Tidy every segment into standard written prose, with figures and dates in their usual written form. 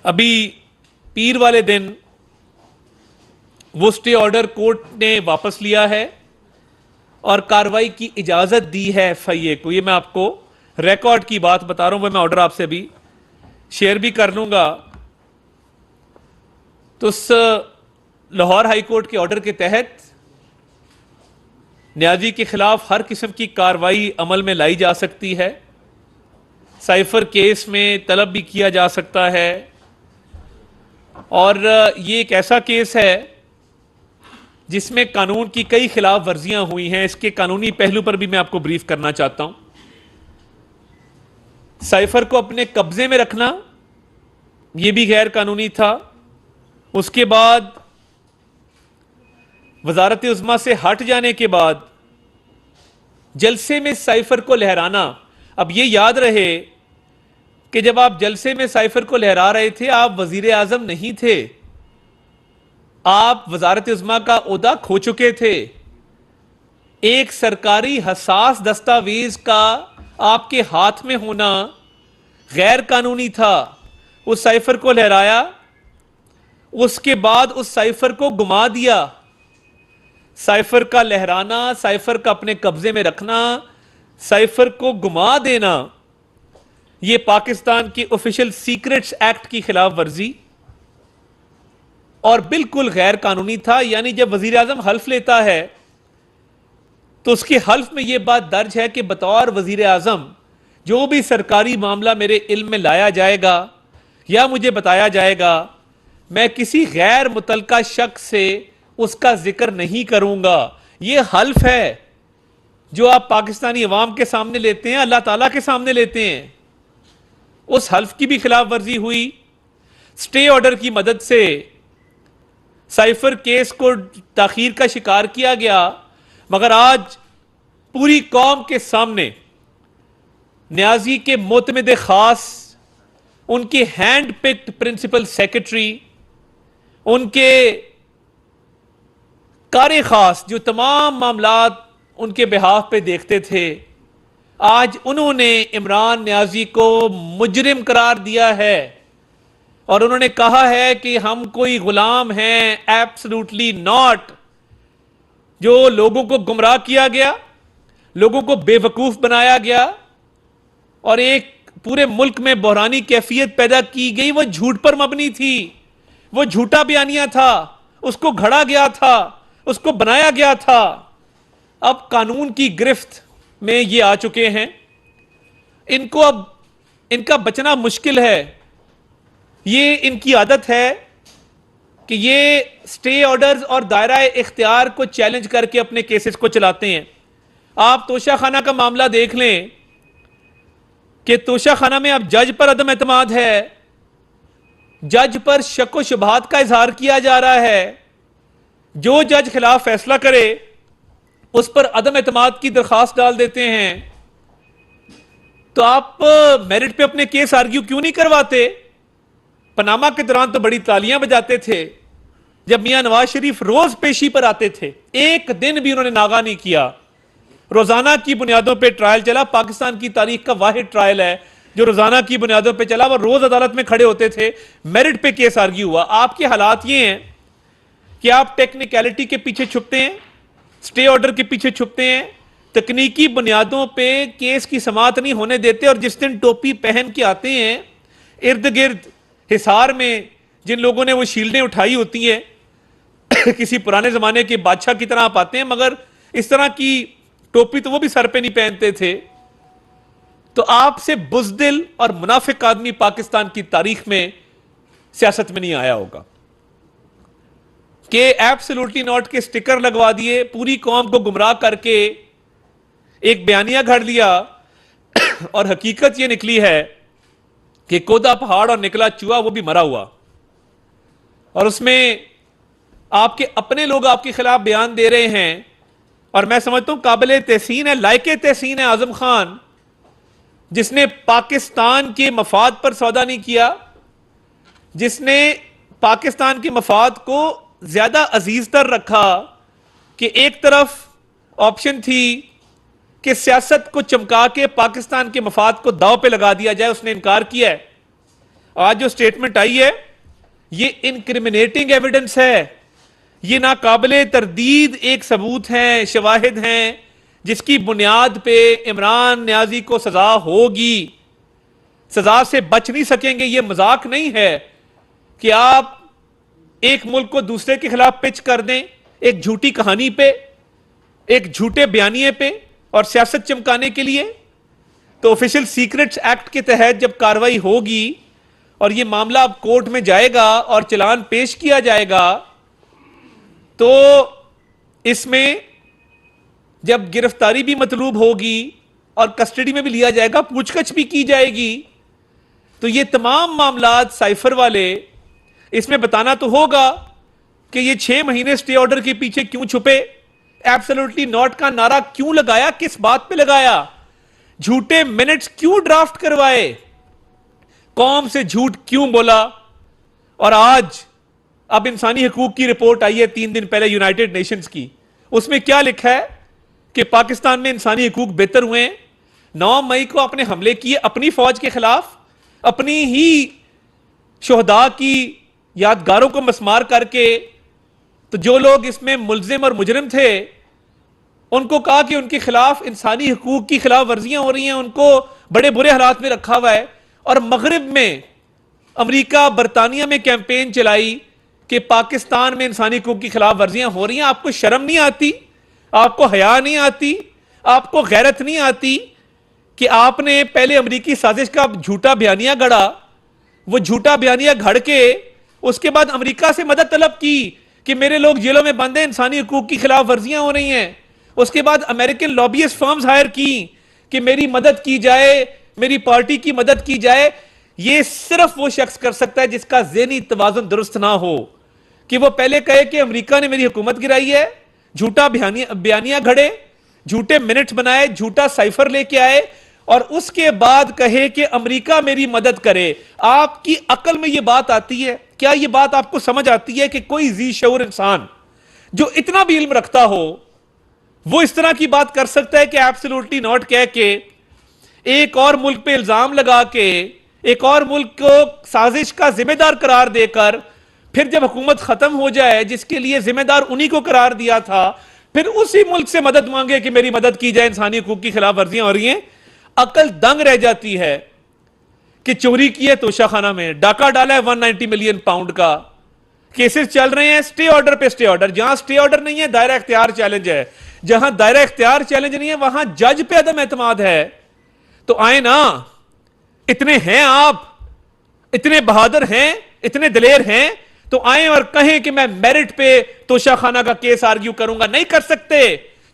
अभी पीर वाले दिन वो स्टे ऑर्डर कोर्ट ने वापस लिया है और कार्रवाई की इजाजत दी है एफआईए को। ये मैं आपको रिकॉर्ड की बात बता रहा हूं, वो मैं ऑर्डर आपसे अभी शेयर भी कर लूंगा। तो उस लाहौर हाई कोर्ट के ऑर्डर के तहत न्याजी के खिलाफ हर किस्म की कार्रवाई अमल में लाई जा सकती है। साइफर केस में तलब भी किया जा सकता है और ये एक ऐसा केस है जिसमें कानून की कई खिलाफ वर्जियां हुई हैं। इसके कानूनी पहलू पर भी मैं आपको ब्रीफ करना चाहता हूं। साइफर को अपने कब्जे में रखना यह भी गैर कानूनी था। उसके बाद वजारत उज़्मा से हट जाने के बाद जलसे में साइफर को लहराना। अब यह याद रहे कि जब आप जलसे में साइफर को लहरा रहे थे, आप वजीर आजम नहीं थे, आप वजारत उज़्मा का ओहदा खो चुके थे। एक सरकारी हसास दस्तावेज का आपके हाथ में होना गैर कानूनी था। उस साइफर को लहराया, उसके बाद उस साइफर को गुमा दिया। साइफर का लहराना, साइफर का अपने कब्जे में रखना, साइफर को गुमा देना, यह पाकिस्तान के ऑफिशियल सीक्रेट्स एक्ट की खिलाफ वर्जी और बिल्कुल गैर कानूनी था। यानी जब वजीर आजम हल्फ लेता है तो उसके हल्फ में यह बात दर्ज है कि बतौर वजीर आजम जो भी सरकारी मामला मेरे इल्म में लाया जाएगा या मुझे बताया जाएगा, मैं किसी गैर मुतलका शख्स से उसका जिक्र नहीं करूंगा। यह हल्फ है जो आप पाकिस्तानी अवाम के सामने लेते हैं, अल्लाह ताला के सामने लेते हैं। उस हल्फ की भी खिलाफ वर्जी हुई। स्टे ऑर्डर की मदद से साइफर केस को ताखीर का शिकार किया गया, मगर आज पूरी कौम के सामने न्याजी के मोतमिद खास, उनके हैंड पिक्ड प्रिंसिपल सेक्रेटरी, उनके कार खास जो तमाम मामलात उनके बिहाफ पे देखते थे, आज उन्होंने इमरान न्याजी को मुजरिम करार दिया है और उन्होंने कहा है कि हम कोई गुलाम हैं। Absolutely not. जो लोगों को गुमराह किया गया, लोगों को बेवकूफ बनाया गया और एक पूरे मुल्क में बहरानी कैफियत पैदा की गई, वो झूठ पर मबनी थी। वो झूठा बयानिया था, उसको घड़ा गया था, उसको बनाया गया था। अब कानून की गिरफ्त में ये आ चुके हैं। इनको अब इनका बचना मुश्किल है। ये इनकी आदत है कि ये स्टे ऑर्डर्स और दायरा इख्तियार को चैलेंज करके अपने केसेस को चलाते हैं। आप तोशा खाना का मामला देख लें कि तोशा खाना में अब जज पर अदम एतमाद है, जज पर शक व शुबहात का इजहार किया जा रहा है। जो जज खिलाफ फैसला करे उस पर अदम एतमाद की दरखास्त डाल देते हैं। तो आप मेरिट पे अपने केस आर्ग्यू क्यों नहीं करवाते? पनामा के दौरान तो बड़ी तालियां बजाते थे जब मियां नवाज शरीफ रोज पेशी पर आते थे। एक दिन भी उन्होंने नागा नहीं किया। रोजाना की बुनियादों पे ट्रायल चला। पाकिस्तान की तारीख का वाहिद ट्रायल है जो रोजाना की बुनियादों पे चला। वो रोज अदालत में खड़े होते थे, मेरिट पे केस आर्ग्यू हुआ। आपके हालात ये हैं कि आप टेक्निकलिटी के पीछे छुपते हैं, स्टे ऑर्डर के पीछे छुपते हैं, तकनीकी बुनियादों पे केस की समाअत नहीं होने देते। और जिस दिन टोपी पहन के आते हैं, इर्द गिर्द हिसार में जिन लोगों ने वो शील्डें उठाई होती हैं किसी पुराने जमाने के बादशाह की तरह आप आते हैं, मगर इस तरह की टोपी तो वो भी सर पे नहीं पहनते थे। तो आपसे बुज़दिल और मुनाफिक आदमी पाकिस्तान की तारीख में सियासत में नहीं आया होगा कि एब्सोल्युटली नॉट के स्टिकर लगवा दिए, पूरी कौम को गुमराह करके एक बयानिया घड़ लिया। और हकीकत यह निकली है कि कोदा पहाड़ और निकला चूहा, वो भी मरा हुआ। और उसमें आपके अपने लोग आपके खिलाफ बयान दे रहे हैं और मैं समझता हूं काबिल तहसीन है, लायके तहसीन है आजम खान, जिसने पाकिस्तान के मफाद पर सौदा नहीं किया, जिसने पाकिस्तान के मफाद को ज्यादा अजीज तर रखा। कि एक तरफ ऑप्शन थी कि सियासत को चमका के पाकिस्तान के मफाद को दांव पे लगा दिया जाए, उसने इनकार किया है। आज जो स्टेटमेंट आई है ये इनक्रिमिनेटिंग एविडेंस है, ये नाकाबिले तरदीद एक सबूत है, शवाहिद हैं जिसकी बुनियाद पे इमरान न्याजी को सजा होगी, सजा से बच नहीं सकेंगे। ये मजाक नहीं है कि आप एक मुल्क को दूसरे के खिलाफ पिच कर दें एक झूठी कहानी पे, एक झूठे बयानिए पे और सियासत चमकाने के लिए। तो ऑफिशियल सीक्रेट्स एक्ट के तहत जब कार्रवाई होगी और यह मामला अब कोर्ट में जाएगा और चालान पेश किया जाएगा, तो इसमें जब गिरफ्तारी भी मतलूब होगी और कस्टडी में भी लिया जाएगा, पूछताछ भी की जाएगी, तो ये तमाम मामलात साइफर वाले, इसमें बताना तो होगा कि ये 6 महीने स्टे ऑर्डर के पीछे क्यों छुपे, एब्सोल्युटली नॉट का नारा क्यों लगाया, किस बात पे लगाया, झूठे मिनट्स क्यों ड्राफ्ट करवाए, कौम से झूठ क्यों बोला। और आज अब इंसानी हकूक की रिपोर्ट आई है 3 दिन पहले यूनाइटेड नेशंस की, उसमें क्या लिखा है कि पाकिस्तान में इंसानी हकूक बेहतर हुए हैं। 9 मई को आपने हमले किए अपनी फौज के खिलाफ, अपनी ही शोहदा की यादगारों को मसमार करके। तो जो लोग इसमें मुल्जिम और मुजरिम थे उनको कहा कि उनके खिलाफ इंसानी हकूक की खिलाफ वर्जियां हो रही हैं, उनको बड़े बुरे हालात में रखा हुआ है। और मगरिब में अमेरिका बरतानिया में कैंपेन चलाई कि पाकिस्तान में इंसानी हकूक की खिलाफ वर्जियां हो रही हैं। आपको शर्म नहीं आती, आपको हया नहीं आती, आपको गैरत नहीं आती कि आपने पहले अमेरिकी साजिश का झूठा बयानिया गढ़ा, वो झूठा बयानिया घड़ के उसके बाद अमेरिका से मदद तलब की कि मेरे लोग जेलों में बंद हैं, इंसानी हकूक की खिलाफ वर्जियां हो रही हैं। उसके बाद अमेरिकन लॉबियस्ट फर्म्स हायर की कि मेरी मदद की जाए, मेरी पार्टी की मदद की जाए। ये सिर्फ वो शख्स कर सकता है जिसका ज़हनी तवाज़ुन दुरुस्त ना हो, कि वो पहले कहे कि अमेरिका ने मेरी हुकूमत गिराई है, झूठा बयानिया घड़े, झूठे मिनट्स बनाए, झूठा साइफर लेके आए और उसके बाद कहे कि अमेरिका मेरी मदद करे। आपकी अकल में यह बात आती है? क्या यह बात आपको समझ आती है कि कोई जी शऊर इंसान जो इतना भी इल्म रखता हो वो इस तरह की बात कर सकता है कि एब्सोल्युटली नॉट कह के एक और मुल्क पे इल्जाम लगा के एक और मुल्क को साजिश का जिम्मेदार करार देकर फिर जब हुकूमत खत्म हो जाए जिसके लिए जिम्मेदार उन्हीं को करार दिया था, फिर उसी मुल्क से मदद मांगे कि मेरी मदद की जाए, इंसानी हकूक की खिलाफ वर्जियां हो रही हैं। अकल दंग रह जाती है कि चोरी की है तोशाखाना में, डाका डाला है 190 मिलियन पाउंड का, केसेस चल रहे हैं स्टे ऑर्डर पे स्टे ऑर्डर। जहां स्टे ऑर्डर नहीं है दायरा इख्तियार चैलेंज है, जहां दायरा इख्तियार चैलेंज नहीं है वहां जज पे अदम एतमाद है। तो आए ना, इतने हैं आप, इतने बहादुर हैं, इतने दिलेर हैं, तो आए और कहें कि मैं मेरिट पे तोशाखाना का केस आर्ग्यू करूंगा। नहीं कर सकते।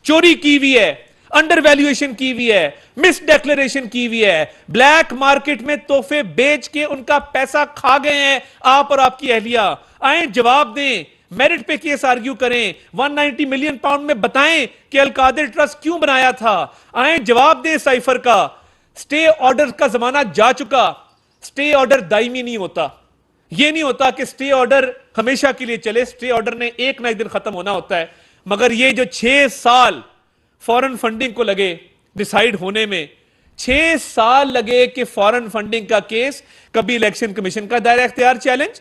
चोरी की हुई है, अंडर वैल्यूएशन की हुई है, मिस डेक्लेरेशन की हुई है, ब्लैक मार्केट में तोहफे बेच के उनका पैसा खा गए हैं आप और आपकी अहलिया। आए जवाब दें, मेरिट पे केस आर्ग्यू करें, 190 मिलियन पाउंड में बताएं कि अलकादिर ट्रस्ट क्यों बनाया था। आए जवाब दें साइफर का। स्टे ऑर्डर का जमाना जा चुका। स्टे ऑर्डर दायमी नहीं होता। यह नहीं होता कि स्टे ऑर्डर हमेशा के लिए चले, स्टे ऑर्डर ने एक ना एक दिन खत्म होना होता है। मगर ये जो 6 साल फॉरेन फंडिंग को लगे डिसाइड होने में, 6 साल लगे कि फॉरेन फंडिंग का केस, कभी इलेक्शन कमीशन का दायरा इख्तियार चैलेंज,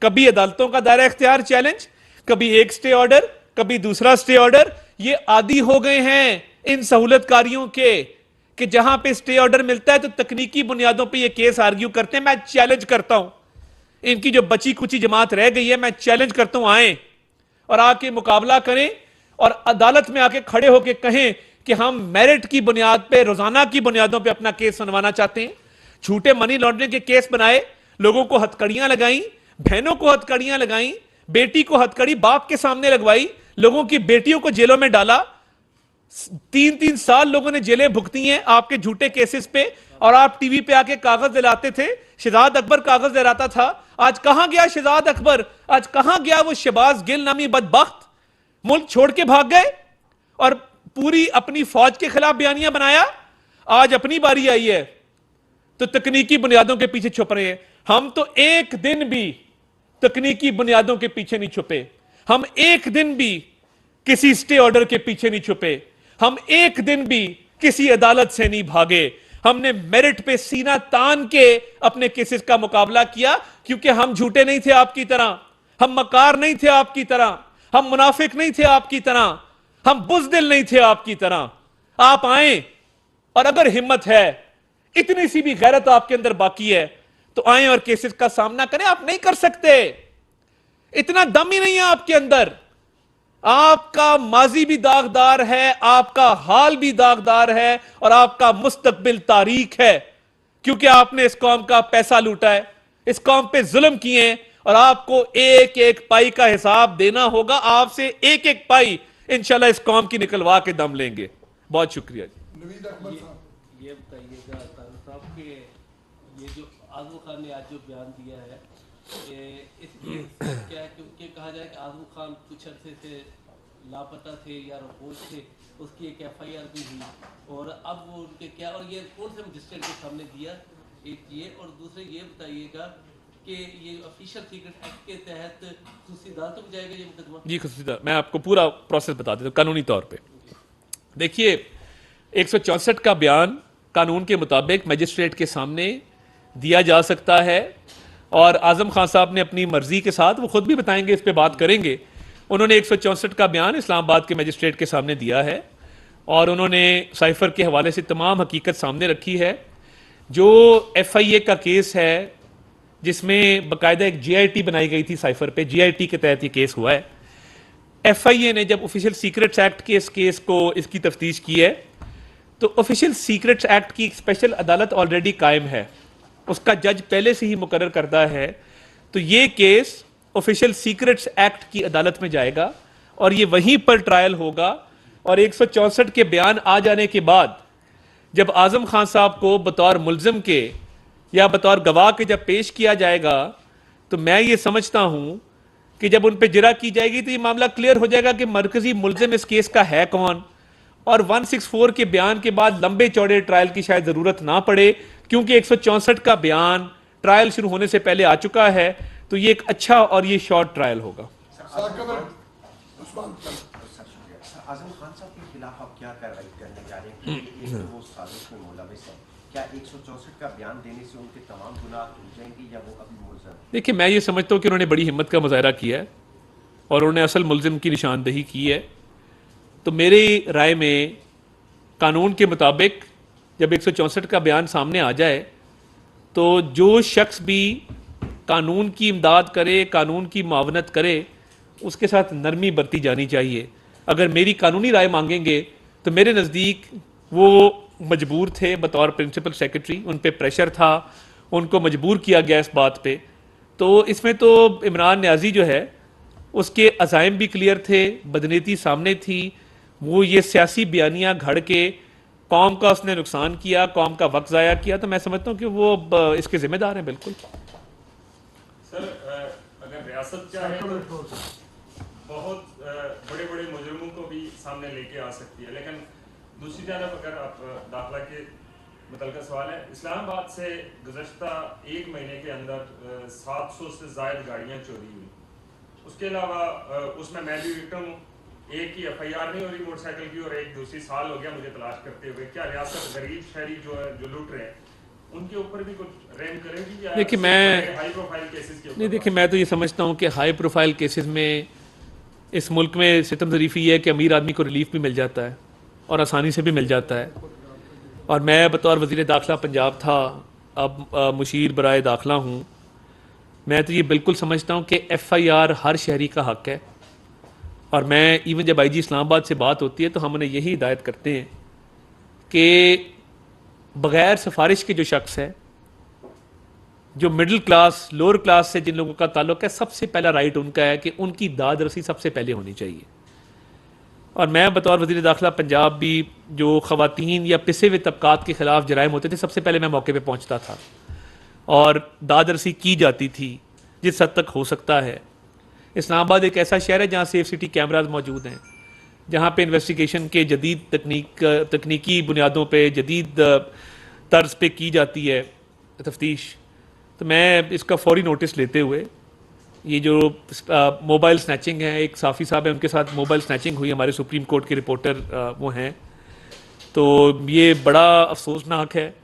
कभी अदालतों का दायरा इख्तियार चैलेंज, कभी एक स्टे ऑर्डर, कभी दूसरा स्टे ऑर्डर। ये आदी हो गए हैं इन सहूलतकारियों के कि जहां पे स्टे ऑर्डर मिलता है तो तकनीकी बुनियादों पे ये केस आर्ग्यू करते हैं। मैं चैलेंज करता हूं, इनकी जो बची कुची जमात रह गई है, मैं चैलेंज करता हूं, आए और आके मुकाबला करें और अदालत में आके खड़े होकर कहें कि हम मेरिट की बुनियाद पे, रोजाना की बुनियादों पे अपना केस सुनवाना चाहते हैं। झूठे मनी लॉन्ड्रिंग के केस बनाए, लोगों को हथकड़ियां लगाई, बहनों को हथकड़ियां लगाई, बेटी को हथकड़ी बाप के सामने लगवाई, लोगों की बेटियों को जेलों में डाला। 3-3 साल लोगों ने जेलें भुगती हैं आपके झूठे केसेस पे, और आप टीवी पे आके कागज दिलाते थे। शहजाद अकबर कागज दिलाता था। आज कहां गया शहजाद अकबर? आज कहां गया वो शहबाज गिल नामी बदबख्त? मुल्क छोड़ के भाग गए और पूरी अपनी फौज के खिलाफ बयानियां बनाया। आज अपनी बारी आई है तो तकनीकी बुनियादों के पीछे छुप रहे हैं। हम तो एक दिन भी तकनीकी बुनियादों के पीछे नहीं छुपे, हम एक दिन भी किसी स्टे ऑर्डर के पीछे नहीं छुपे, हम एक दिन भी किसी अदालत से नहीं भागे, हमने मेरिट पे सीना तान के अपने केसेस का मुकाबला किया, क्योंकि हम झूठे नहीं थे आपकी तरह, हम मकार नहीं थे आपकी तरह, हम मुनाफिक नहीं थे आपकी तरह, हम बुज़दिल नहीं थे आपकी तरह। आप आए, और अगर हिम्मत है, इतनी सी भी गैरत आपके अंदर बाकी है, तो आए और केसेस का सामना करें। आप नहीं कर सकते, इतना दम ही नहीं है आपके अंदर। आपका माजी भी दागदार है, आपका हाल भी दागदार है, और आपका मुस्तकबिल तारीख है, क्योंकि आपने इस कौम का पैसा लूटा है, इस कौम पे जुल्म किए हैं, और आपको एक एक पाई का हिसाब देना होगा। आपसे एक एक पाई इंशाल्लाह इस कौम की निकलवा के दम लेंगे। बहुत शुक्रिया जी। ये बताइएगा तारक साहब कि ये जो आजम खान ने आज जो बयान दिया है, इसमें क्या है, क्योंकि कहा जाए कि आजम खान कुछ अरसे से लापता थे या रपोज थे, उसकी एक FIR भी हुई, और अब वो उनके क्या, और ये कौन से मजिस्ट्रेट के सामने दिया, एक ये, और दूसरे ये बताइएगा कि ये ऑफिशियल सीक्रेट एक्ट के तहत खुसूसी अदालतों में जाएगा ये मुकदमा? जी खुशी, मैं आपको पूरा प्रोसेस बता देता हूँ कानूनी तौर पे। देखिए, 164 का बयान कानून के मुताबिक मजिस्ट्रेट के सामने दिया जा सकता है, और आजम खान साहब ने अपनी मर्जी के साथ, वो खुद भी बताएंगे, इस पे बात करेंगे, उन्होंने 164 का बयान इस्लामाबाद के मजिस्ट्रेट के सामने दिया है, और उन्होंने साइफर के हवाले से तमाम हकीकत सामने रखी है। जो FIA का केस है, जिसमें बाकायदा एक GIT बनाई गई थी साइफर पे, GIT के तहत ये केस हुआ है। FIA ने जब ऑफिशियल सीक्रेट्स एक्ट के इस केस को, इसकी तफ्तीश की है, तो ऑफिशियल सीक्रेट्स एक्ट की एक स्पेशल अदालत ऑलरेडी कायम है, उसका जज पहले से ही मुकर्रर करता है। तो ये केस ऑफिशियल सीक्रेट्स एक्ट की अदालत में जाएगा, और ये वहीं पर ट्रायल होगा। और 164 के बयान आ जाने के बाद जब आजम खान साहब को बतौर मुल्जिम के या बतौर गवाह के जब पेश किया जाएगा, तो मैं ये समझता हूं कि जब उन पे जिरा की जाएगी तो ये मामला क्लियर हो जाएगा कि मरकजी मुल्जिम इस केस का है कौन। और 164 के बयान के बाद लंबे चौड़े ट्रायल की शायद जरूरत ना पड़े, क्योंकि 164 का बयान ट्रायल शुरू होने से पहले आ चुका है। तो ये एक अच्छा और ये शॉर्ट ट्रायल होगा। आजम खान साहब के खिलाफ आप क्या कार्रवाई करने जा रहे हैं, क्योंकि एक तो वो साजिश में मुलविस है, क्या 164 का बयान देने से उनके तमाम गुनाह धुल जाएंगे या वो अभी मुलज़िम? देखिए, मैं ये समझता हूँ कि उन्होंने बड़ी हिम्मत का मुजाहरा किया है, और उन्होंने असल मुल्जिम की निशानदही की है। तो मेरी राय में कानून के मुताबिक जब 164 का बयान सामने आ जाए, तो जो शख्स भी कानून की इमदाद करे, कानून की मुआवनत करे, उसके साथ नरमी बरती जानी चाहिए। अगर मेरी कानूनी राय मांगेंगे तो मेरे नज़दीक वो मजबूर थे बतौर प्रिंसिपल सेक्रेटरी, उन पे प्रेशर था, उनको मजबूर किया गया इस बात पे। तो इसमें तो इमरान न्याजी जो है उसके अज़ाइम भी क्लियर थे, बदनीति सामने थी, वो ये सियासी बयानियाँ घड़ के कौम का उसने नुकसान किया, कौम का वक्त ज़ाया किया। तो मैं समझता हूँ कि वो इसके जिम्मेदार हैं। बिल्कुल सर, अगर रियासत चाहे तो बहुत बड़े बड़े मुजरिमों को भी सामने लेके आ सकती है, लेकिन दूसरी जानब अगर आप दाखिला के मुतल्लिक़ सवाल है, इस्लामाबाद से गुज़श्ता एक महीने के अंदर 700 से ज़ायद गाड़ियाँ चोरी हुई। उसके अलावा उसमें मैं भी विक्टिम हूँ, एक ही FIR नहीं हो रही मोटरसाइकिल की, और एक दूसरी साल हो गया मुझे तलाश करते हुए। क्या रियासत गरीब शहरी जो लूट रहे हैं उनके ऊपर भी कुछ रैंक करेगी, या देखिए मैं हाई प्रोफाइल केसेस के ऊपर? नहीं, देखिए मैं तो ये समझता हूँ कि हाई प्रोफाइल केसेस में इस मुल्क में सितम ज़रीफ़ी है कि अमीर आदमी को रिलीफ भी मिल जाता है और आसानी से भी मिल जाता है। और मैं बतौर वज़ीर दाखिला पंजाब था, अब मुशीर बराए दाखिला हूँ। मैं तो ये बिल्कुल समझता हूँ कि FIR हर शहरी का हक़ है। और मैं इवन जब IG इस्लामाबाद से बात होती है तो हम उन्हें यही हिदायत करते हैं कि बग़ैर सिफारिश के जो शख्स है, जो मिडिल क्लास, लोअर क्लास से जिन लोगों का ताल्लुक़ है, सबसे पहला राइट उनका है कि उनकी दाद रसी सबसे पहले होनी चाहिए। और मैं बतौर वज़ीर दाखिला पंजाब भी जो ख़वातीन या पिसे हुए तबकात के ख़िलाफ़ जराइम होते थे, सबसे पहले मैं मौके पे पहुंचता था और दाद रसी की जाती थी जिस हद तक हो सकता है। इस्लामाबाद एक ऐसा शहर है जहाँ सेफ सिटी कैमराज मौजूद हैं, जहाँ पे इन्वेस्टिगेशन के जदीद तकनीकी बुनियादों पे, जदीद तर्ज पे की जाती है तफ्तीश। तो मैं इसका फौरी नोटिस लेते हुए, ये जो मोबाइल स्नैचिंग है, एक साफ़ी साहब है उनके साथ मोबाइल स्नैचिंग हुई, हमारे सुप्रीम कोर्ट के रिपोर्टर वो हैं, तो ये बड़ा अफसोसनाक है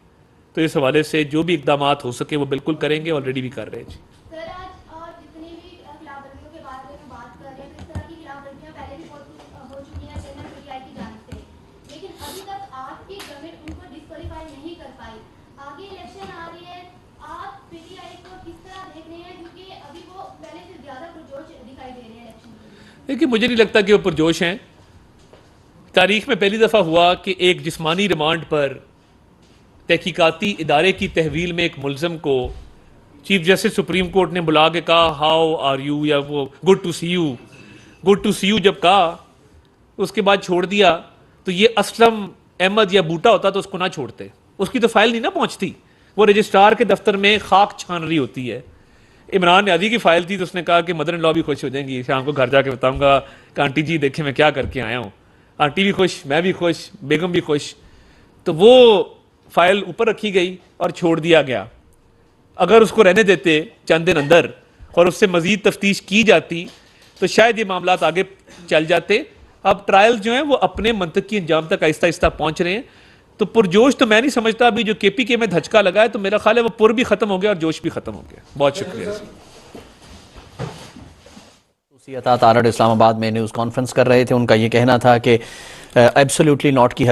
तो इस हवाले से जो भी इकदाम हो सके वो बिल्कुल करेंगे, ऑलरेडी भी कर रहे हैं जी। सर, आज जितनी भी खिलाफवर्जियों के बारे में बात कर रहे हैं, तो इस तरह की खिलाफवर्जियां पहले भी बहुत हो चुकी हैं जनरल पीटीआई की जानिब से, लेकिन अभी तक आपकी गवर्नमेंट उनको डिस्क्वालीफाई नहीं कर पाई। आगे इलेक्शन आ रही है, आप पीटीआई को किस तरह देख रहे हैं, क्योंकि अभी वो पहले से ज्यादा पुरजोश दिखाई दे रहे हैं इलेक्शन के लिए? देखिए, मुझे नहीं लगता कि वो पुरजोश हैं। तारीख में पहली दफ़ा हुआ कि एक जिस्मानी रिमांड पर तहकीकाती इदारे की तहवील में एक मुलजम को चीफ जस्टिस सुप्रीम कोर्ट ने बुला के कहा हाउ आर यू, या वो गुड टू सी यू जब कहा, उसके बाद छोड़ दिया। तो ये असलम अहमद या बूटा होता तो उसको ना छोड़ते, उसकी तो फाइल नहीं ना पहुंचती, वो रजिस्ट्रार के दफ्तर में खाक छान रही होती है। इमरान न्याजी की फाइल थी तो उसने कहा कि मदर इन लॉ भी खुश हो जाएंगी, शाम को घर जाके बताऊंगा कि आंटी जी देखे मैं क्या करके आया हूँ। आंटी भी खुश, मैं भी खुश, बेगम भी खुश। तो वो फाइल ऊपर रखी गई और छोड़ दिया गया। अगर उसको रहने देते चंद दिन अंदर और उससे मजीद तफ्तीश की जाती तो शायद ये मामला आगे चल जाते। अब ट्रायल जो है वो अपने मंतकी अंजाम तक आहिस्ता आहिस्ता पहुंच रहे हैं। तो पुरजोश तो मैं नहीं समझता। अभी जो केपीके में धचका लगा है तो मेरा ख्याल है वो पुर भी खत्म हो गया और जोश भी खत्म हो गया। बहुत शुक्रिया। तारड़ इस्लामाबाद में न्यूज़ कॉन्फ्रेंस कर रहे थे। उनका ये कहना था कि एब्सोल्युटली नॉट की